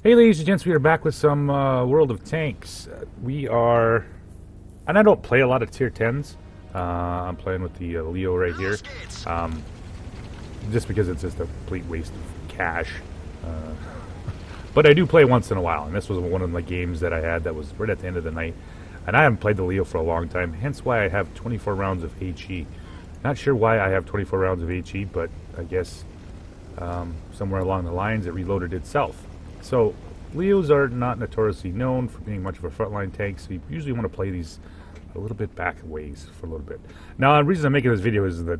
Hey, ladies and gents, we are back with some World of Tanks. We are, and I don't play a lot of tier 10s. I'm playing with the Leo right here, um, just because it's just a complete waste of cash. Uh, but I do play once in a while, and this was one of the games that I had that was right at the end of the night. And I haven't played the Leo for a long time, hence why I have 24 rounds of HE. Not sure why I have 24 rounds of HE, but I guess somewhere along the lines it reloaded itself. So Leos are not notoriously known for being much of a frontline tank, so you usually want to play these a little bit back ways for a little bit. Now, the reason I'm making this video is that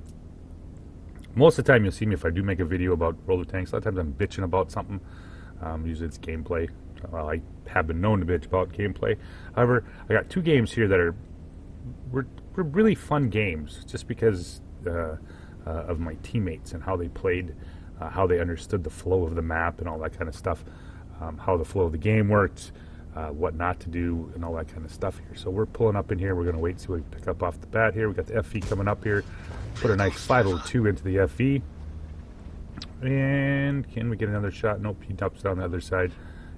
most of the time you'll see me if I do make a video about World of Tanks. A lot of times I'm bitching about something. Usually it's gameplay. Well, I have been known to bitch about gameplay. However, I got two games here that were really fun games, just because of my teammates and how they played, how they understood the flow of the map and all that kind of stuff, how the flow of the game worked, what not to do, and all that kind of stuff here. So we're pulling up in here. We're going to wait and see what we pick up off the bat here. We got the FE coming up here. Put a nice 502 into the FE. And can we get another shot? Nope, he dumps down the other side.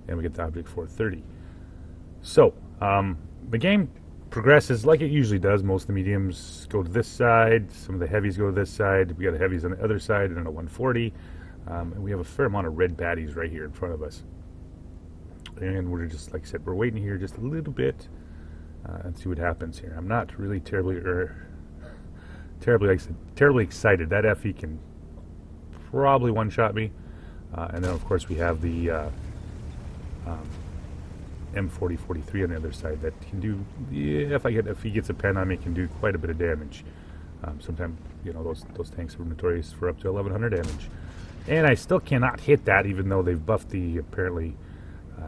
And we get the Object 430. So, the game progresses like it usually does. Most of the mediums go to this side. Some of the heavies go to this side. We got the heavies on the other side and a 140. And we have a fair amount of red baddies right here in front of us. And we're just, like I said, we're waiting here just a little bit and see what happens here. I'm not really terribly excited. That FE can probably one-shot me. And then, of course, we have the M4043 on the other side that can do, yeah, if he gets a pen on me, can do quite a bit of damage. Sometimes, you know, those tanks are notorious for up to 1100 damage. And I still cannot hit that, even though they've buffed the, apparently,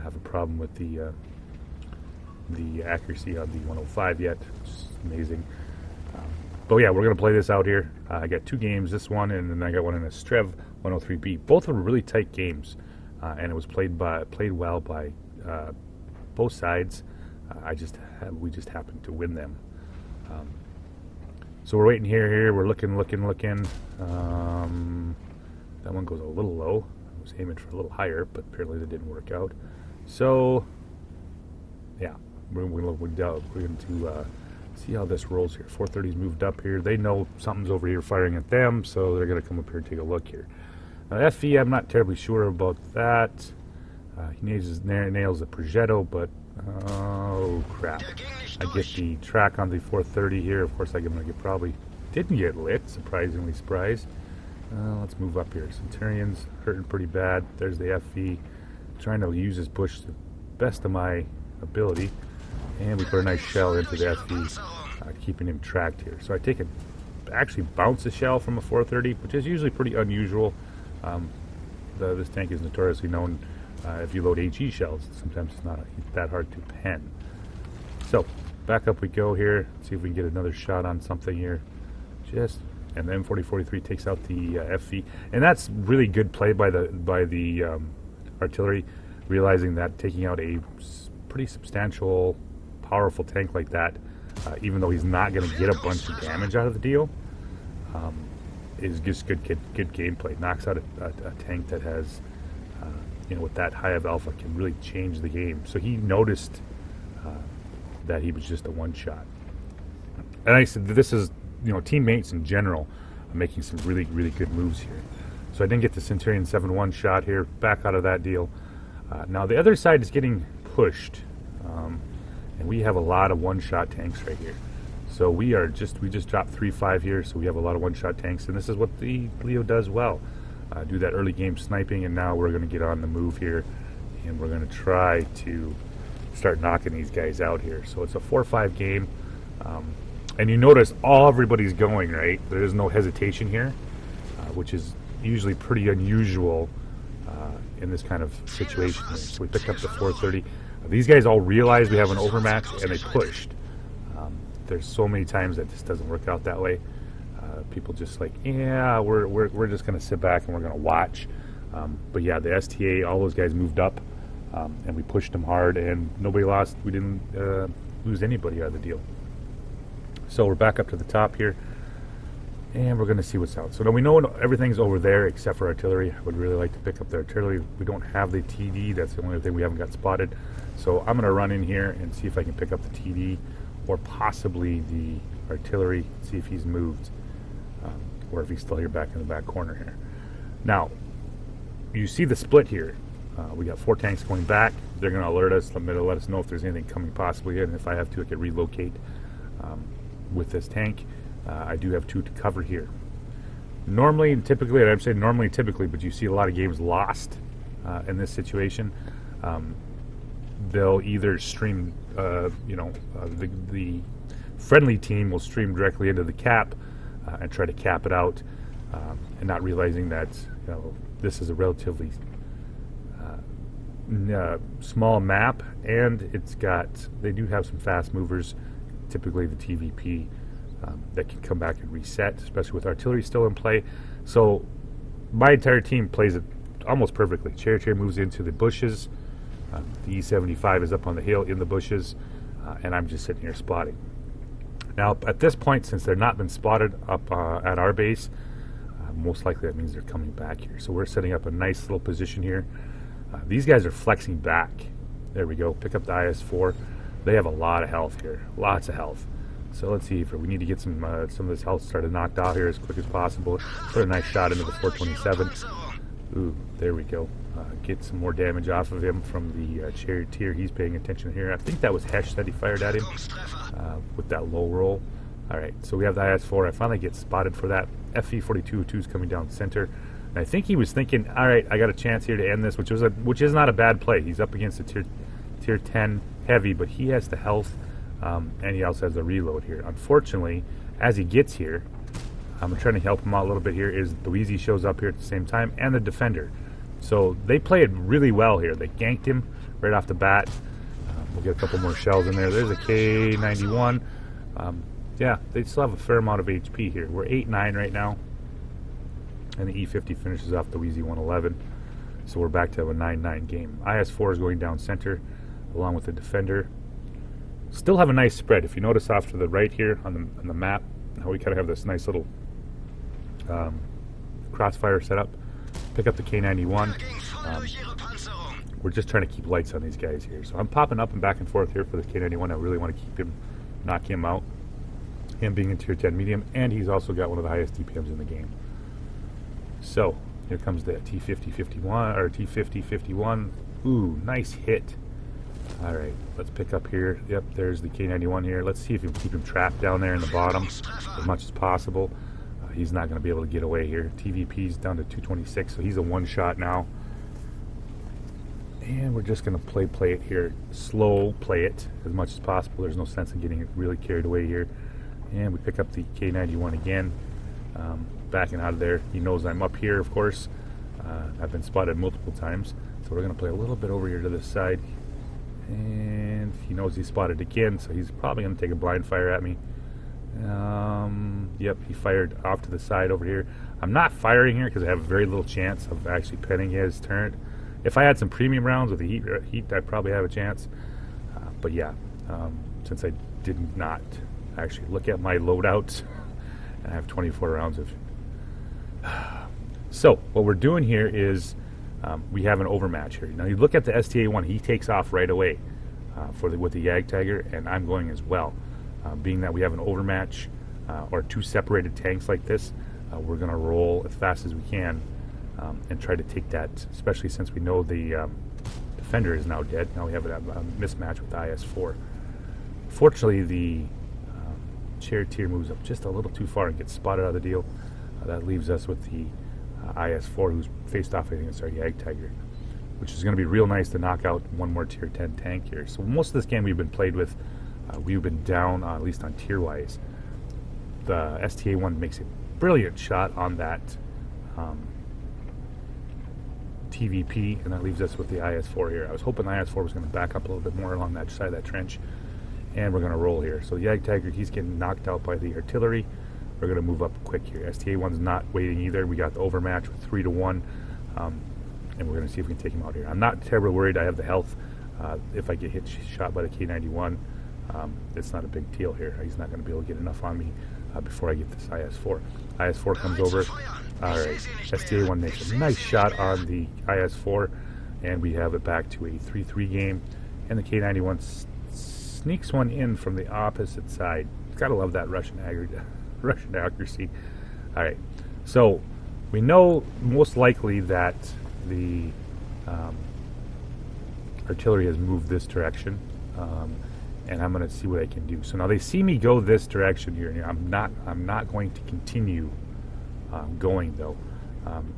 have a problem with the accuracy on the 105 yet, which is amazing. But yeah, we're going to play this out here. I got two games, this one, and then I got one in a Strev 103B. Both were really tight games, and it was played well by both sides. We just happened to win them. So we're waiting here. We're looking. That one goes a little low. I was aiming for a little higher, but apparently that didn't work out. So, yeah, we're going to see how this rolls here. 430's moved up here. They know something's over here firing at them, so they're going to come up here and take a look here. Now, FE, I'm not terribly sure about that. He nails the Progetto, but oh crap! I get the track on the 430 here. Of course, I'm going to get probably didn't get lit. Surprisingly surprised. Let's move up here. Centurion's hurting pretty bad. There's the FE. Trying to use his bush to the best of my ability. And we put a nice shell into the FE, keeping him tracked here. So I actually bounce a shell from a 430, which is usually pretty unusual. This tank is notoriously known, if you load HE shells, sometimes it's not that hard to pen. So, back up we go here. See if we can get another shot on something here. And the M4043 takes out the FE, and that's really good play by the artillery, realizing that taking out a pretty substantial, powerful tank like that, even though he's not going to get a bunch of damage out of the deal, is just good gameplay. Knocks out a tank that has, with that high of alpha, can really change the game. So he noticed that he was just a one-shot. And I said, this is, teammates in general are making some really, really good moves here. So I didn't get the Centurion 7-1 shot here, back out of that deal. Now the other side is getting pushed, and we have a lot of one-shot tanks right here. So we just dropped 3-5 here, so we have a lot of one-shot tanks, and this is what the Leo does well. Do that early game sniping, and now we're going to get on the move here, and we're going to try to start knocking these guys out here. So it's a 4-5 game, and you notice everybody's going, right? There is no hesitation here, which is usually pretty unusual in this kind of situation here. So we picked up the 430. These guys all realized we have an overmatch, and they pushed. There's so many times that this doesn't work out that way. People just like, yeah, we're just going to sit back and we're going to watch. But yeah, the STA, all those guys moved up, and we pushed them hard, and nobody lost. We didn't lose anybody out of the deal. So we're back up to the top here. And we're going to see what's out. So now we know everything's over there except for artillery. I would really like to pick up the artillery. We don't have the TD. That's the only thing we haven't got spotted. So I'm going to run in here and see if I can pick up the TD or possibly the artillery, see if he's moved or if he's still here back in the back corner here. Now, you see the split here. We got 4 tanks going back. They're going to alert us, let us know if there's anything coming possibly in. If I have to, I can relocate with this tank. I do have 2 to cover here. Normally and typically, and I'm saying normally and typically, but you see a lot of games lost in this situation. They'll either stream, the friendly team will stream directly into the cap and try to cap it out, and not realizing that this is a relatively small map, and they do have some fast movers, typically the TVP, that can come back and reset, especially with artillery still in play. So my entire team plays it almost perfectly. Chair moves into the bushes. The E-75 is up on the hill in the bushes, and I'm just sitting here spotting. Now, at this point, since they're not been spotted up at our base, most likely that means they're coming back here. So we're setting up a nice little position here. These guys are flexing back. There we go. Pick up the IS-4. They have a lot of health here. Lots of health. So let's see if we need to get some of this health started knocked out here as quick as possible. Put a nice shot into the 427. Ooh, there we go. Get some more damage off of him from the charioteer. He's paying attention here. I think that was Hesh that he fired at him with that low roll. All right, so we have the IS-4. I finally get spotted for that. FE-42-2 is coming down center. And I think he was thinking, all right, I got a chance here to end this, which is not a bad play. He's up against a tier 10 heavy, but he has the health, and he also has the reload here. Unfortunately, as he gets here, I'm trying to help him out a little bit here, is Louisi shows up here at the same time, and the defender. So they played really well here. They ganked him right off the bat. We'll get a couple more shells in there. There's a K91. Yeah, they still have a fair amount of HP here. We're 8-9 right now. And the E50 finishes off the Louisi 111. So we're back to a 9-9 game. IS-4 is going down center along with the defender. Still have a nice spread. If you notice off to the right here on the map, how we kind of have this nice little crossfire set up. Pick up the K91. We're just trying to keep lights on these guys here. So I'm popping up and back and forth here for the K91. I really want to keep him, knock him out. Him being in tier 10 medium, and he's also got one of the highest DPMs in the game. So here comes the T50-51 or T50-51. Ooh, nice hit. All right, let's pick up here. Yep, there's the K91 here. Let's see if we can keep him trapped down there in the bottom as much as possible. He's not going to be able to get away here. TVP's down to 226, so he's a one-shot now. And we're just going to play it here. Slow play it as much as possible. There's no sense in getting it really carried away here. And we pick up the K91 again. Backing out of there. He knows I'm up here, of course. I've been spotted multiple times. So we're going to play a little bit over here to this side. And he knows he's spotted again, so he's probably going to take a blind fire at me. Yep, he fired off to the side over here. I'm not firing here because I have very little chance of actually pinning his turret. If I had some premium rounds with the heat, I'd probably have a chance. But yeah, since I did not actually look at my loadouts, and I have 24 rounds of. So what we're doing here is we have an overmatch here. Now you look at the STA-1, he takes off right away with the Jagdtiger, and I'm going as well. Being that we have an overmatch or 2 separated tanks like this, we're going to roll as fast as we can and try to take that, especially since we know the defender is now dead. Now we have a mismatch with the IS-4. Fortunately, the charioteer moves up just a little too far and gets spotted out of the deal. That leaves us with the IS-4, who's faced off against our Jagdtiger, which is going to be real nice to knock out one more tier 10 tank here. So most of this game we've been played with, we've been down, at least on tier-wise. The STA-1 makes a brilliant shot on that TVP, and that leaves us with the IS-4 here. I was hoping the IS-4 was going to back up a little bit more along that side of that trench, and we're going to roll here. So the Jagdtiger, he's getting knocked out by the artillery. We're going to move up quick here. STA-1's not waiting either. We got the overmatch with 3-1, and we're going to see if we can take him out here. I'm not terribly worried. I have the health. If I get shot by the K91, it's not a big deal here. He's not going to be able to get enough on me before I get this IS-4. IS-4 comes over. Alright, STA-1 makes a nice shot on the IS-4, and we have it back to a 3-3 game. And the K91 sneaks one in from the opposite side. Gotta love that Russian accuracy. Alright, so we know most likely that the artillery has moved this direction, and I'm going to see what I can do. So now they see me go this direction here, and I'm not going to continue going though.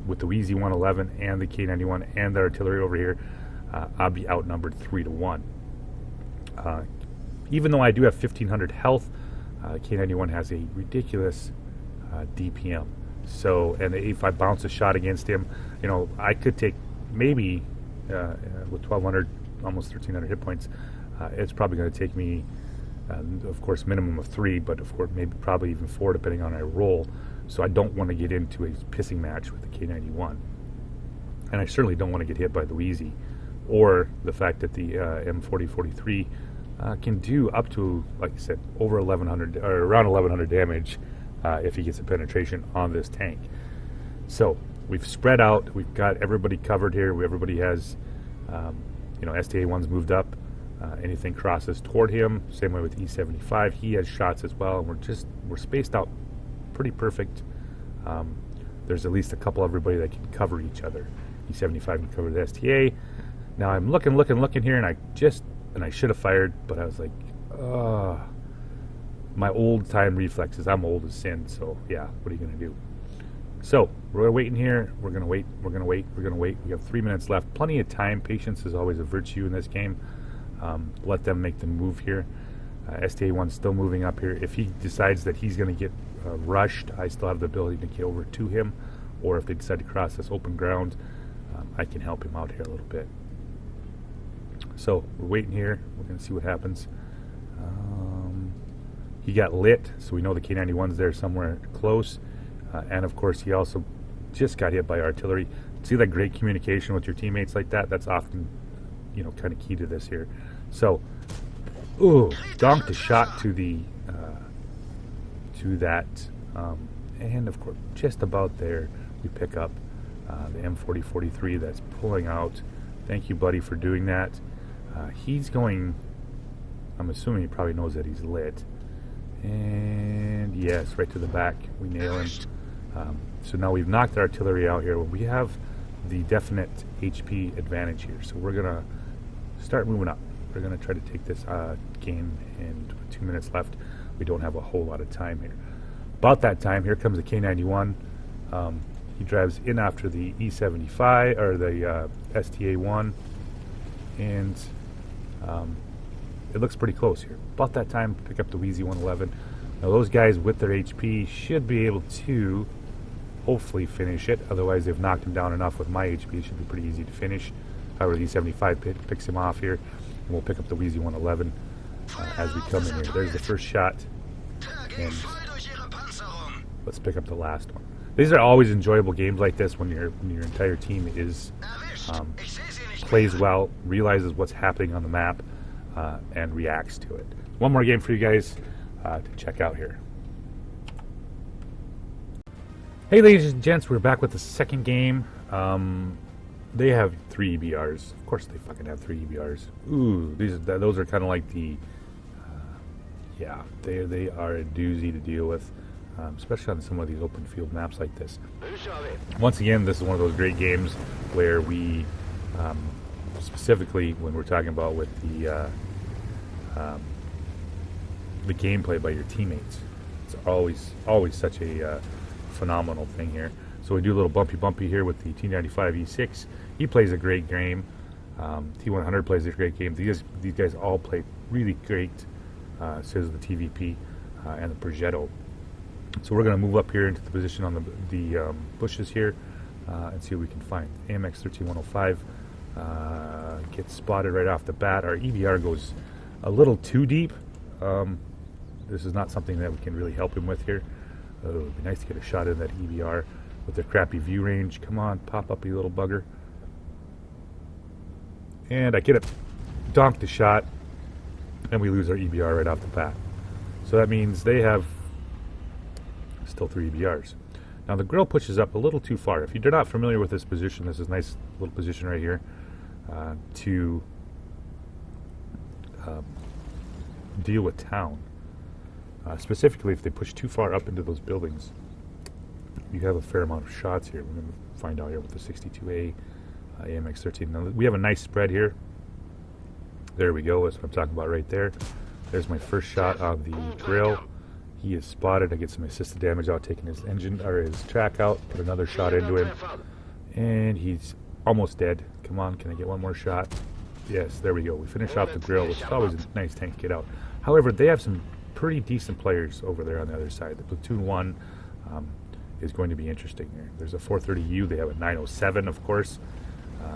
With the Wheezy 111 and the K91 and the artillery over here, I'll be outnumbered 3-1. Even though I do have 1500 health, K91 has a ridiculous DPM. So, and if I bounce a shot against him, you know, I could take maybe with 1200, almost 1300 hit points. It's probably going to take me, of course, minimum of 3, but of course, maybe probably even 4, depending on my roll. So I don't want to get into a pissing match with the K91, and I certainly don't want to get hit by the Wheezy, or the fact that the M4043 can do up to, like I said, over 1100 or around 1100 damage if he gets a penetration on this tank. So we've spread out. We've got everybody covered here. Everybody has, you know, STA-1's moved up. Anything crosses toward him. Same way with E75. He has shots as well. And we're spaced out pretty perfect. There's at least a couple everybody that can cover each other. E75 can cover the STA. Now I'm looking here, and I should have fired, but I was like, my old time reflexes. I'm old as sin, so yeah, what are you gonna do? So we're waiting here. We're gonna wait. We have 3 minutes left. Plenty of time. Patience is always a virtue in this game. Let them make the move here. STA-1's still moving up here. If he decides that he's going to get rushed, I still have the ability to get over to him. Or if they decide to cross this open ground, I can help him out here a little bit. So we're waiting here. We're going to see what happens. He got lit, so we know the K91's there somewhere close. And of course, he also just got hit by artillery. See that great communication with your teammates like that? That's often, you know, kind of key to this here. So, ooh, donked a shot to the to that, and of course, just about there, we pick up the M4043 that's pulling out. Thank you, buddy, for doing that. He's going. I'm assuming he probably knows that he's lit, and yes, right to the back, we nail him. So now we've knocked the artillery out here. We have the definite HP advantage here, so we're gonna start moving up. We're going to try to take this game, and with 2 minutes left, we don't have a whole lot of time here. About that time, here comes the K91. He drives in after the E75, or the STA-1, and it looks pretty close here. About that time, pick up the Wheezy 111. Now those guys with their HP should be able to hopefully finish it. Otherwise, they've knocked him down enough with my HP. It should be pretty easy to finish. However, the E75 picks him off here. And we'll pick up the Wheezy 111 as we come in here. There's the first shot, and let's pick up the last one. These are always enjoyable games like this when your entire team is plays well, realizes what's happening on the map, and reacts to it. One more game for you guys to check out here. Hey, ladies and gents, we're back with the second game. They have 3 EBRs. Of course they fucking have 3 EBRs. Ooh, those are kind of like the... yeah, they are a doozy to deal with, especially on some of these open field maps like this. Once again, this is one of those great games where we, specifically when we're talking about with the gameplay by your teammates, it's always such a phenomenal thing here. So we do a little bumpy here with the T95 E6. He plays a great game. T100 plays a great game. These guys all play really great. So does the TVP and the Progetto. So we're going to move up here into the position on the bushes here and see what we can find. AMX 13105 gets spotted right off the bat. Our EBR goes a little too deep. This is not something that we can really help him with here. It would be nice to get a shot in that EBR with their crappy view range. Come on, pop up, you little bugger. And I get it, donked the shot, and we lose our EBR right off the bat. So that means they have still 3 EBRs. Now the grill pushes up a little too far. If you're not familiar with this position, this is a nice little position right here to deal with town. Specifically, if they push too far up into those buildings, you have a fair amount of shots here. We're going to find out here with the 62A AMX-13. Now we have a nice spread here. There we go. That's what I'm talking about right there. There's my first shot of the grill. He is spotted. I get some assisted damage out, taking his engine or his track out. Put another shot into him, and he's almost dead. Come on, can I get one more shot? Yes, there we go. We finish off the grill, which is always a nice tank to get out. However, they have some pretty decent players over there on the other side. The platoon 1 is going to be interesting here. There's a 430U. They have a 907, of course.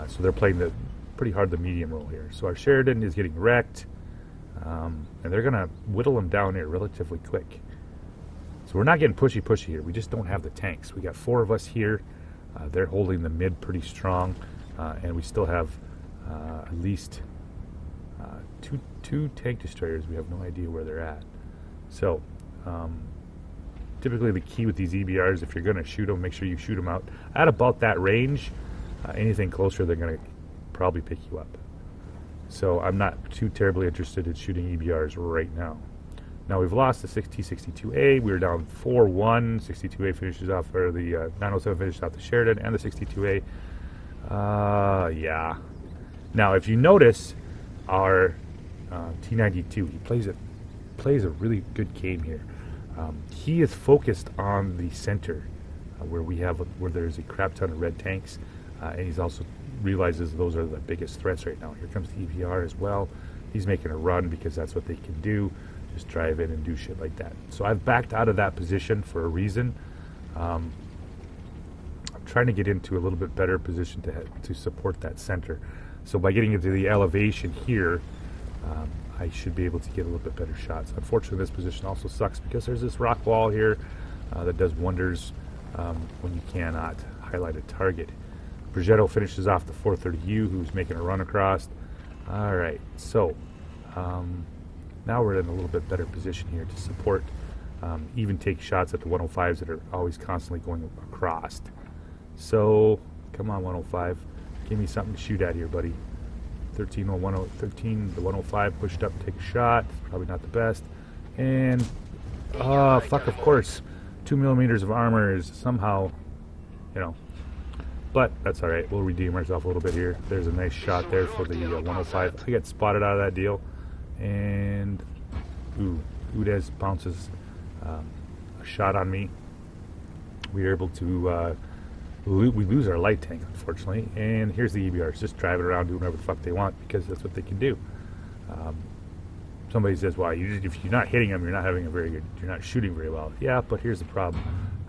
So they're playing pretty hard the medium role here. So our Sheridan is getting wrecked, and they're going to whittle him down here relatively quick. So we're not getting pushy here. We just don't have the tanks. We got 4 of us here. They're holding the mid pretty strong, and we still have at least two tank destroyers. We have no idea where they're at. So typically the key with these EBRs, if you're going to shoot them, make sure you shoot them out at about that range. Anything closer, they're going to probably pick you up. So I'm not too terribly interested in shooting EBRs right now. Now we've lost the T62A. We're down 4-1. 62A finishes off, or the 907 finishes off the Sheridan and the 62A. Yeah. Now if you notice, our T92, he plays a really good game here. He is focused on the center, where there's a crap ton of red tanks, and he's also realizes those are the biggest threats right now. Here comes the EBR as well. He's making a run because that's what they can do. Just drive in and do shit like that. So I've backed out of that position for a reason. I'm trying to get into a little bit better position to support that center. So by getting into the elevation here, I should be able to get a little bit better shots. Unfortunately, this position also sucks because there's this rock wall here that does wonders when you cannot highlight a target. Progetto finishes off the 430U, who's making a run across. All right, so now we're in a little bit better position here to support, even take shots at the 105s that are always constantly going across. So come on, 105, give me something to shoot at here, buddy. 13, the 105 pushed up to take a shot. Probably not the best. And fuck, of course, 2 millimeters of armor is somehow, but that's all right. We'll redeem ourselves a little bit here. There's a nice shot there for the 105. I get spotted out of that deal, and Udez bounces a shot on me. We are able to we lose our light tank, unfortunately, and here's the EBRs just driving around doing whatever the fuck they want because that's what they can do. Somebody says, well, if you're not hitting them, you're not shooting very well. Yeah, but here's the problem.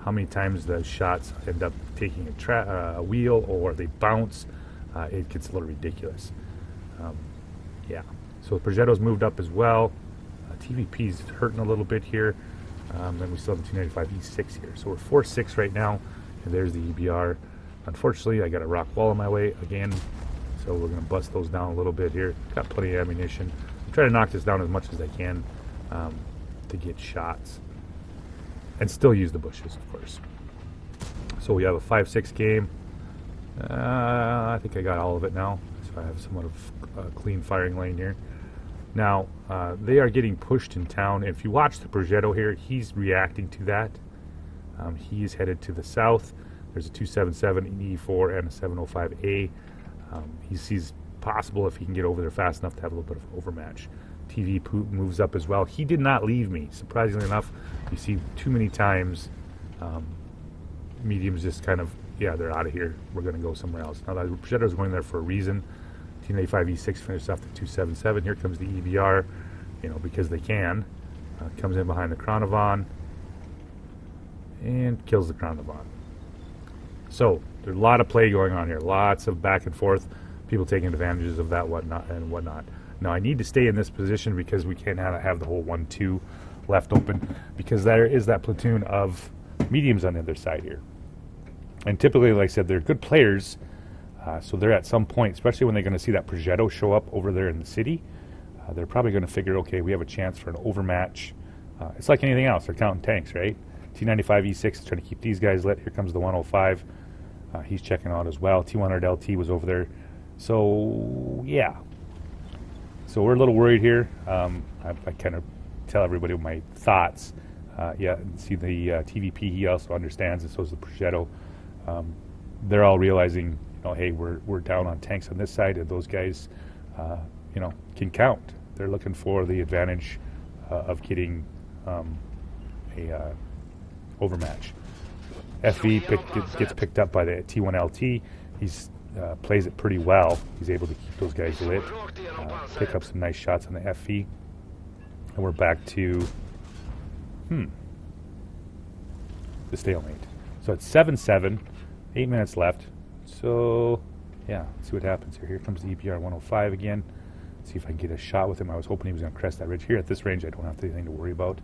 How many times the shots end up taking a wheel or they bounce, it gets a little ridiculous. Yeah, so Progetto's moved up as well. TVP's hurting a little bit here, and we still have the 295 E6 here. So we're 4-6 right now, and there's the EBR. Unfortunately, I got a rock wall in my way again, so we're going to bust those down a little bit here. Got plenty of ammunition. I'm trying to knock this down as much as I can to get shots. And still use the bushes, of course. So we have a 5-6 game. I think I got all of it now. So I have somewhat of a clean firing lane here. Now, they are getting pushed in town. If you watch the Progetto here, he's reacting to that. He is headed to the south. There's a 277, an E4, and a 705A. He sees possible if he can get over there fast enough to have a little bit of overmatch. TV moves up as well. He did not leave me. Surprisingly enough, you see too many times mediums just kind of, they're out of here. We're going to go somewhere else. Now, the Progetto's going there for a reason. 285 E6 finishes off the 277. Here comes the EBR, because they can. Comes in behind the Kronovan and kills the Kronovan. So there's a lot of play going on here. Lots of back and forth. People taking advantages of that and whatnot. Now I need to stay in this position because we can't have the whole 1-2 left open because there is that platoon of mediums on the other side here. And typically, like I said, they're good players, so they're at some point, especially when they're going to see that Progetto show up over there in the city, they're probably going to figure, okay, we have a chance for an overmatch. It's like anything else. They're counting tanks, right? T95 E6 is trying to keep these guys lit. Here comes the 105. He's checking out as well. T100 LT was over there. So, yeah. So we're a little worried here. I kind of tell everybody my thoughts. Yeah, see the TVP, he also understands, and so is the Progetto. They're all realizing, you know, hey, we're down on tanks on this side, and those guys, you know, can count. They're looking for the advantage of getting a overmatch. FV gets picked up by the T1LT. He's plays it pretty well. He's able to keep those guys lit, pick up some nice shots on the FV. And we're back to the stalemate. So it's 7-7, 8 minutes left. So yeah, let's see what happens here. Here comes the EBR 105 again. Let's see if I can get a shot with him. I was hoping he was going to crest that ridge. Here at this range, I don't have anything to worry about.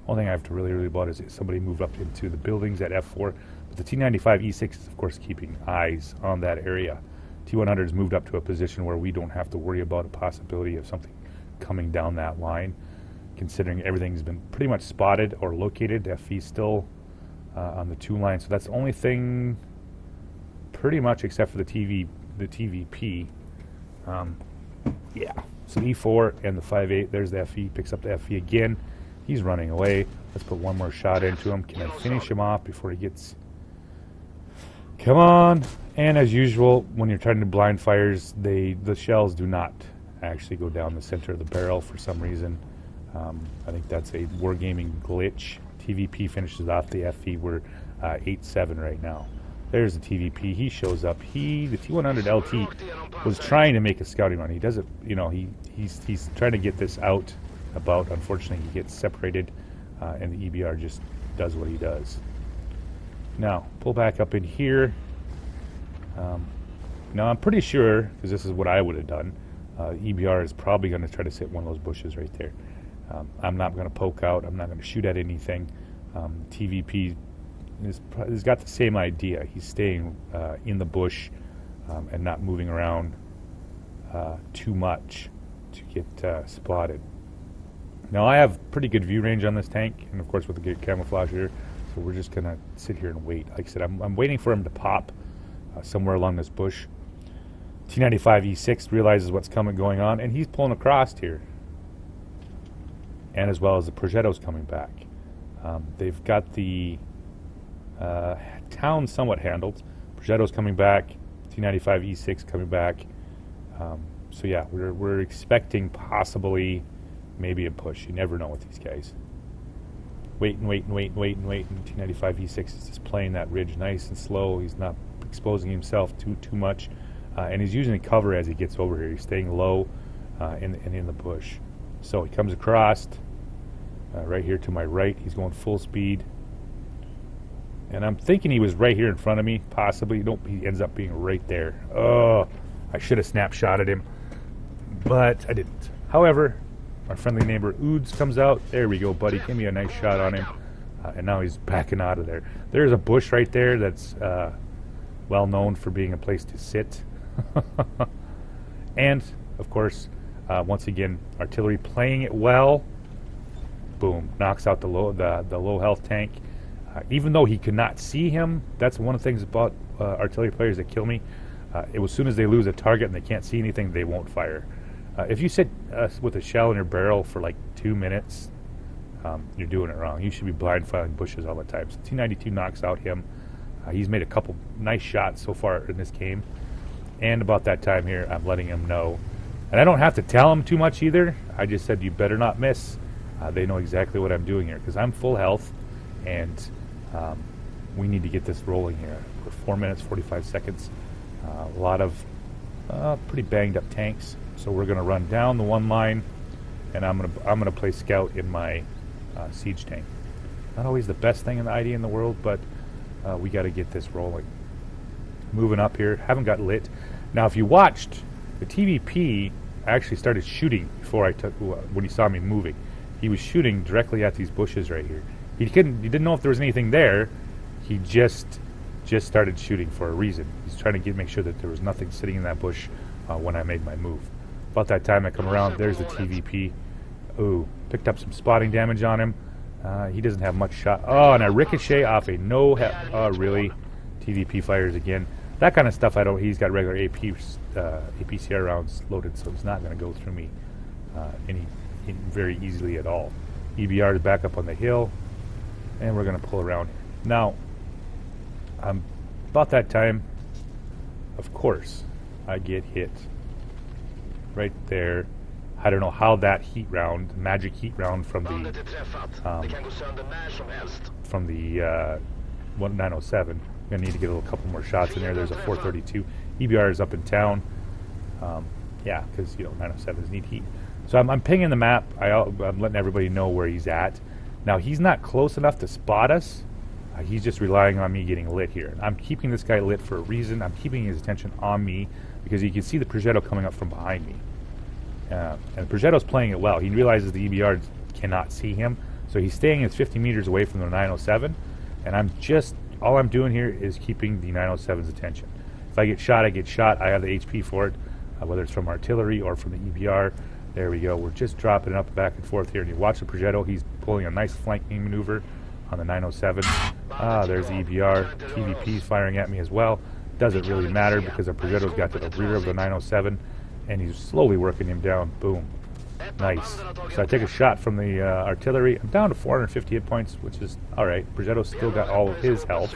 Only thing I have to really worry about is if somebody move up into the buildings at F4. But the T95 E6 is, of course, keeping eyes on that area. T100 has moved up to a position where we don't have to worry about a possibility of something coming down that line, considering everything's been pretty much spotted or located. FV still on the 2 line. So that's the only thing, pretty much, except for the TVP. Yeah. So E4 and the 5.8. There's the FV. Picks up the FV again. He's running away. Let's put one more shot into him. Can I finish him off before he gets... Come on. And as usual, when you're trying to blind fires, the shells do not actually go down the center of the barrel for some reason. I think that's a wargaming glitch. TVP finishes off the FV. We're 8-7 right now. There's the TVP. He shows up. The T100 LT was trying to make a scouting run. He doesn't, you know, he's trying to get this out about. Unfortunately, he gets separated, and the EBR just does what he does. Now, pull back up in here. Now, I'm pretty sure, because this is what I would have done, EBR is probably going to try to sit one of those bushes right there. I'm not going to poke out. I'm not going to shoot at anything. TVP has got the same idea. He's staying in the bush and not moving around too much to get spotted. Now, I have pretty good view range on this tank, and of course with the good camouflage here, so we're just going to sit here and wait. Like I said, I'm waiting for him to pop somewhere along this bush. T95 E6 realizes what's going on, and he's pulling across here. And as well as the Progetto's coming back. They've got the town somewhat handled. Progetto's coming back. T95 E6 coming back. So yeah, we're expecting possibly maybe a push. You never know with these guys. Wait. And T95 E6 is just playing that ridge nice and slow. He's not exposing himself too much. And he's using the cover as he gets over here. He's staying low and in the bush. So he comes across right here to my right. He's going full speed. And I'm thinking he was right here in front of me, possibly. Nope, he ends up being right there. Oh, I should have snapshotted him, but I didn't. However, our friendly neighbor Oods comes out. There we go, buddy. Give me a nice shot on him. And now he's backing out of there. There's a bush right there that's well known for being a place to sit. And, of course, once again, artillery playing it well. Boom, knocks out the low health tank. Even though he could not see him, that's one of the things about artillery players that kill me. As soon as they lose a target and they can't see anything, they won't fire. If you sit with a shell in your barrel for like 2 minutes, you're doing it wrong. You should be blind firing bushes all the time. So T92 knocks out him. He's made a couple nice shots so far in this game. And about that time here, I'm letting him know. And I don't have to tell him too much either. I just said, you better not miss. They know exactly what I'm doing here because I'm full health, and we need to get this rolling here. We're 4 minutes, 45 seconds. A lot of pretty banged up tanks. So we're going to run down the one line, and I'm gonna play scout in my siege tank. Not always the best thing in the idea in the world, but we got to get this rolling. Moving up here, haven't got lit. Now, if you watched, the TVP actually started shooting before I took when he saw me moving. He was shooting directly at these bushes right here. He didn't know if there was anything there. He just started shooting for a reason. He's trying to make sure that there was nothing sitting in that bush when I made my move. About that time I come around, there's the TVP. Ooh, picked up some spotting damage on him. He doesn't have much shot. Oh, and a ricochet off a no. Oh, really? TVP fires again. That kind of stuff I don't. He's got regular APCR rounds loaded, so it's not going to go through me very easily at all. EBR is back up on the hill, and we're going to pull around. Now, about that time, of course, I get hit right there. I don't know how that heat round, magic heat round from the 907. I'm gonna need to get a couple more shots in there. There's a 432. EBR is up in town. Yeah, because 907s need heat. So I'm pinging the map. I'm letting everybody know where he's at. Now he's not close enough to spot us. He's just relying on me getting lit here. I'm keeping this guy lit for a reason. I'm keeping his attention on me because you can see the Progetto coming up from behind me. And Progetto's playing it well. He realizes the EBR cannot see him, so he's staying at 50 meters away from the 907. And all I'm doing here is keeping the 907's attention. If I get shot, I get shot. I have the HP for it, whether it's from artillery or from the EBR. There we go. We're just dropping it up back and forth here. And you watch the Progetto. He's pulling a nice flanking maneuver on the 907. There's the EBR. TVP's firing at me as well. Doesn't really matter because the Progetto's got to the rear of the 907, and he's slowly working him down. Boom. Nice. So I take a shot from the artillery. I'm down to 450 hit points, which is all right. Progetto's still got all of his health,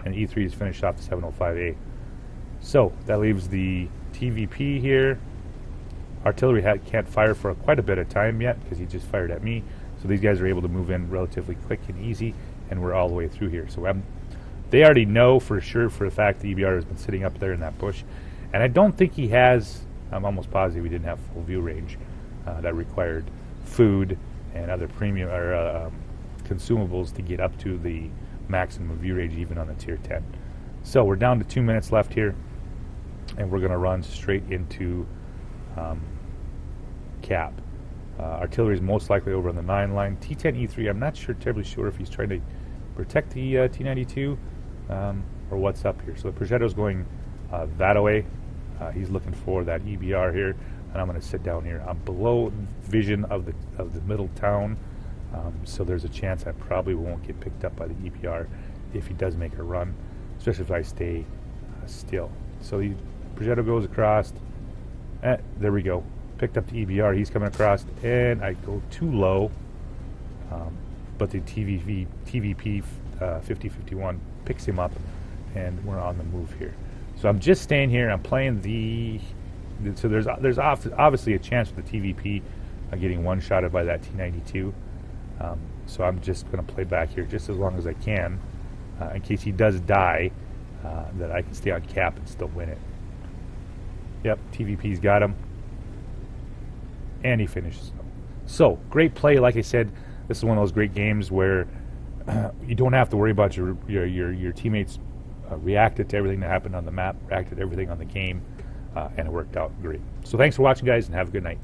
and E3 is finished off the 705A. So that leaves the TVP here. Artillery can't fire for quite a bit of time yet because he just fired at me. So these guys are able to move in relatively quick and easy, and we're all the way through here. So they already know for sure for a fact the EBR has been sitting up there in that bush. And I don't think he has, I'm almost positive he didn't have full view range. That required food and other premium or consumables to get up to the maximum view range even on the tier 10. So we're down to 2 minutes left here, and we're going to run straight into cap. Artillery is most likely over on the 9 line. T10E3, I'm not terribly sure if he's trying to protect the T92 or what's up here. So the Progetto's going that way. He's looking for that EBR here, and I'm going to sit down here. I'm below vision of the middle town, so there's a chance I probably won't get picked up by the EBR if he does make a run, especially if I stay still. So the Progetto goes across. There we go. Picked up the EBR. He's coming across, and I go too low. But the TVP 5051 picks him up, and we're on the move here. So I'm just staying here. I'm playing so there's obviously a chance for the TVP getting one-shotted by that T92. So I'm just going to play back here just as long as I can, in case he does die, that I can stay on cap and still win it. Yep, TVP's got him, and he finishes. So great play. Like I said, this is one of those great games where you don't have to worry about your teammates reacted to everything that happened on the map, reacted to everything on the game, and it worked out great. So thanks for watching, guys, and have a good night.